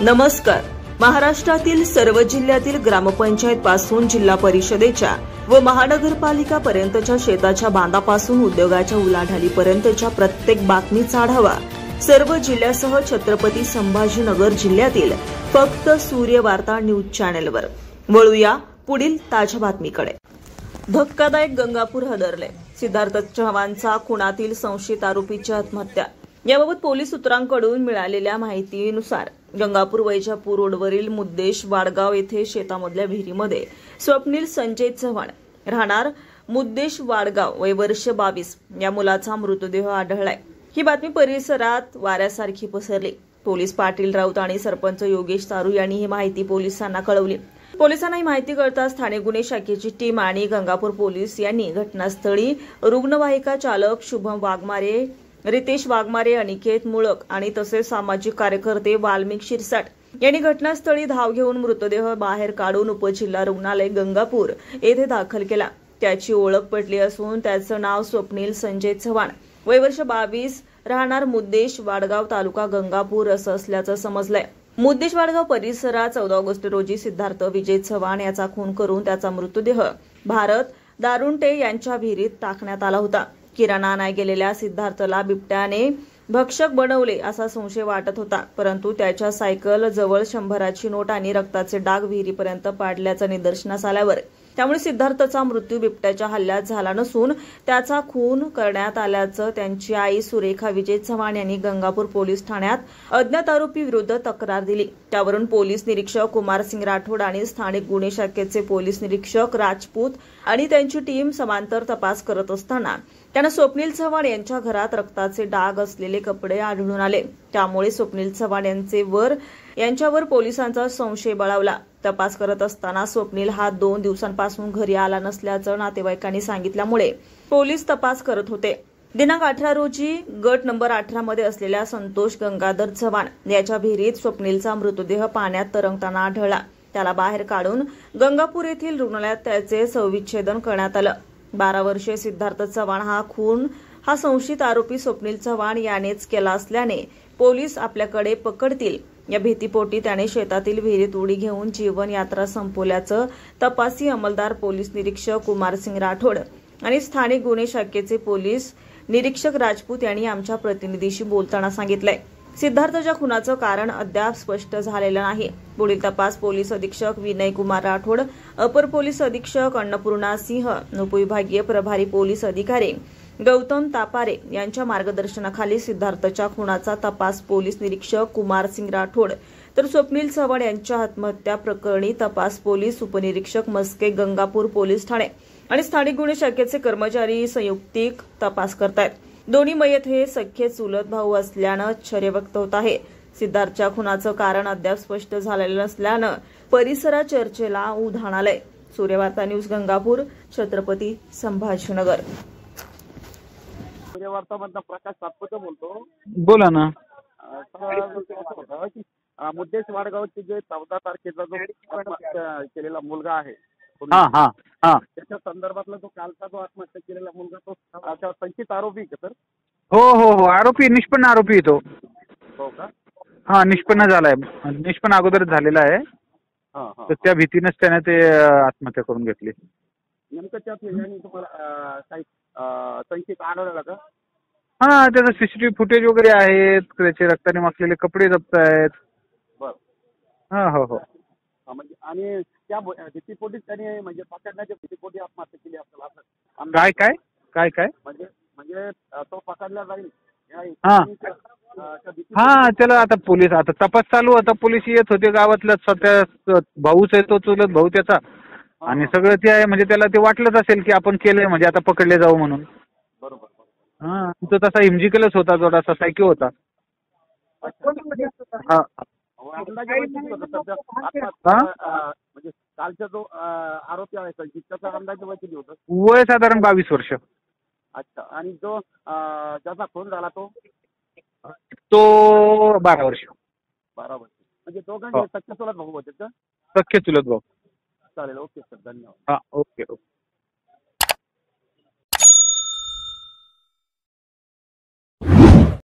नमस्कार. महाराष्ट्रातील सर्व जिल्ह्यातील ग्रामपंचायत पासून जिल्हा परिषदेच्या व महानगरपालिका पर्यंतच्या शेताच्या बांधापासून उद्योगाच्या उलाढालीपर्यंतच्या प्रत्येक बातमीचा आढावा सर्व जिल्ह्यासह छत्रपती संभाजीनगर जिल्ह्यातील फक्त सूर्य वार्ता न्यूज चॅनेलवर. वळूया पुढील ताज्या बातमीकडे. धक्कादायक. गंगापूर हादरले. सिद्धार्थ चव्हाणचा खुनातील संशयित आरोपीची आत्महत्या. याबाबत पोलीस सूत्रांकडून मिळालेल्या माहितीनुसार गंगापूर वैजापूर रोडवरील मुद्देश वाडगाव येथे शेतामधल्या विहिरीमध्ये स्वप्नील संजय चव्हाण राहणार मुद्देश वाडगाव वय वर्ष 22 या मुलाचा मृतदेह आढळलाय. ही बातमी परिसरात वाऱ्यासारखी पसरली. पोलीस पाटील राऊत आणि सरपंच योगेश चारू यांनी ही माहिती पोलिसांना कळवली. पोलिसांना ही माहिती कळताच ठाणे गुन्हे शाखेची टीम आणि गंगापूर पोलीस यांनी घटनास्थळी रुग्णवाहिका चालक शुभम वाघमारे, रितेश वाघमारे, अनिकेत मुळक आणि तसेच सामाजिक कार्यकर्ते वाल्मिक शिरसाट यांनी घटनास्थळी धाव घेऊन मृतदेह बाहेर काढून उपजिल्हा रुग्णालय गंगापूर येथे दाखल केला. त्याची ओळख पटली असून त्याचं नाव स्वप्नील संजय चव्हाण वय वर्ष 22 राहणार मुद्देश वाडगाव तालुका गंगापूर असं असल्याचं समजलंय. मुद्देश वाडगाव परिसरात 14 ऑगस्ट रोजी सिद्धार्थ विजय चव्हाण याचा खून करून त्याचा मृतदेह भारत दारुंटे यांच्या विहिरीत टाकण्यात आला होता. किराणा आणाय गेलेल्या सिद्धार्थला बिबट्याने भक्षक बनवले असा संशय वाटत होता, परंतु त्याच्या सायकल जवळ 100ची नोट आणि रक्ताचे डाग विहिरीपर्यंत पाडल्याचं निदर्शनास आल्यावर त्यामुळे सिद्धार्थचा मृत्यू बिबट्याच्या हल्ल्यात झाला नसून त्याचा खून करण्यात आल्याचं त्यांची आई सुरेखा विजय चव्हाण यांनी गंगापूर पोलीस ठाण्यात अज्ञात आरोपी विरुद्ध तक्रार दिली. त्यावरून पोलीस निरीक्षक कुमारसिंग राठोड आणि स्थानिक गुन्हे शाखेचे पोलीस निरीक्षक राजपूत आणि त्यांची टीम समांतर तपास करत असताना त्यांना स्वप्नील चव्हाण यांच्या घरात रक्ताचे डाग असलेले कपडे आढळून आले. त्यामुळे स्वप्नील चव्हाण यांच्यावर पोलिसांचा संशय बळावला. तपास करत असताना स्वप्नील हा 2 दिवसांपासून घरी आला नसल्याचं नातेवाईकांनी सांगितल्यामुळे पोलीस तपास करत होते. दिनांक 18 रोजी गट नंबर 18 मध्ये असलेल्या संतोष गंगाधर चव्हाण याच्या विहिरीत स्वप्नीलचा मृतदेह पाण्यात तरंगताना आढळला. त्याला बाहेर काढून गंगापूर येथील रुग्णालयात त्याचे शवविच्छेदन करण्यात आलं. 12 वर्षीय सिद्धार्थ चव्हाण हा संशयित आरोपी स्वप्नील चव्हाण यानेच केला असल्याने पोलीस आपल्याकडे पकडतील या भीतीपोटी त्याने शेतातील विहिरीत उडी घेऊन जीवन यात्रा संपवल्याचं तपासी अंमलदार पोलीस निरीक्षक कुमारसिंग राठोड आणि स्थानिक गुन्हे शाखेचे पोलीस निरीक्षक राजपूत यांनी आमच्या प्रतिनिधीशी बोलताना सांगितलंय. सिद्धार्थच्या खुनाचं कारण अद्याप स्पष्ट झालेलं नाही. पुढील तपास पोलीस अधीक्षक विनय कुमार राठोड, अपर पोलीस अधीक्षक अन्नपूर्णा सिंह, उपविभागीय प्रभारी पोलीस अधिकारी गौतम तापारे यांच्या मार्गदर्शनाखाली सिद्धार्थच्या खुनाचा तपास पोलीस निरीक्षक कुमारसिंग राठोड तर स्वप्नील चव्हाण यांच्या आत्महत्या प्रकरणी तपास पोलीस उपनिरीक्षक मस्के गंगापूर पोलीस ठाणे आणि स्थानिक गुन्हे शाखेचे कर्मचारी संयुक्तिक तपास करतायत. दोन्ही मयत हे सख्खे चुलत भाऊ असल्यानं आश्चर्य व्यक्त होत आहे. सिद्धार्थच्या खुनाचं कारण अद्याप स्पष्ट झालेलं नसल्यानं परिसरात चर्चेला उधाण आलंय. सूर्यवार्ता न्यूज गंगापूर, छत्रपती संभाजीनगर. सूर्यवार्तामधला प्रकाश सातपुते बोलतो. बोला ना. मुद्देश वाडगावचे जे 14 तारखेचा जो केलेला मुलगा आहे त्याच्या संदर्भातला जो कालचा जो आत्महत्या केलेला मुलगा तो संचित आरोपी का सर? हो आरोपी, निष्पन्न आरोपी तो. हो का? हा, निष्पन्न झालाय. निष्पन्न अगोदर झालेला आहे. तर त्या भीतीनेच त्याने ते आत्महत्या करून घेतली. नेमकं त्या तुम्हाला काही संचित आढळला का? हा, त्याचं सीसीटीव्ही फुटेज वगैरे आहेत. त्याचे रक्ताने माखलेले कपडे जप्त आहेत. हो. म्हणजे आणि त्या भीतीपोटी त्याने म्हणजे पकडण्याच्या भीतीपोटी आत्महत्या केली असेल असं काय म्हणजे तो पकडला जाईल. हा, त्याला आता पोलीस आता तपास चालू होता. पोलीस येत होते गावातल्या. स्वतः भाऊच आहे तो, चुलत भाऊ त्याचा. आणि सगळं ते आहे म्हणजे त्याला ते वाटलंच असेल की आपण केलंय म्हणजे आता पकडले जाऊ म्हणून. बरोबर. हा, तो तसा हिमजिकलच होता, थोडासा सायकी होता. म्हणजे कालचा जो आरोपी आहे संचित त्याचा अंदाज वय किती होतं? वय साधारण 22 वर्ष. अच्छा. आणि जो ज्याचा खून झाला तो 12 वर्ष. 12 वर्ष. म्हणजे दोघांचे सख्खे चुलत भाऊ होते का? सख्खे चुलत भाऊ. चालेल. ओके सर, धन्यवाद. हा, ओके.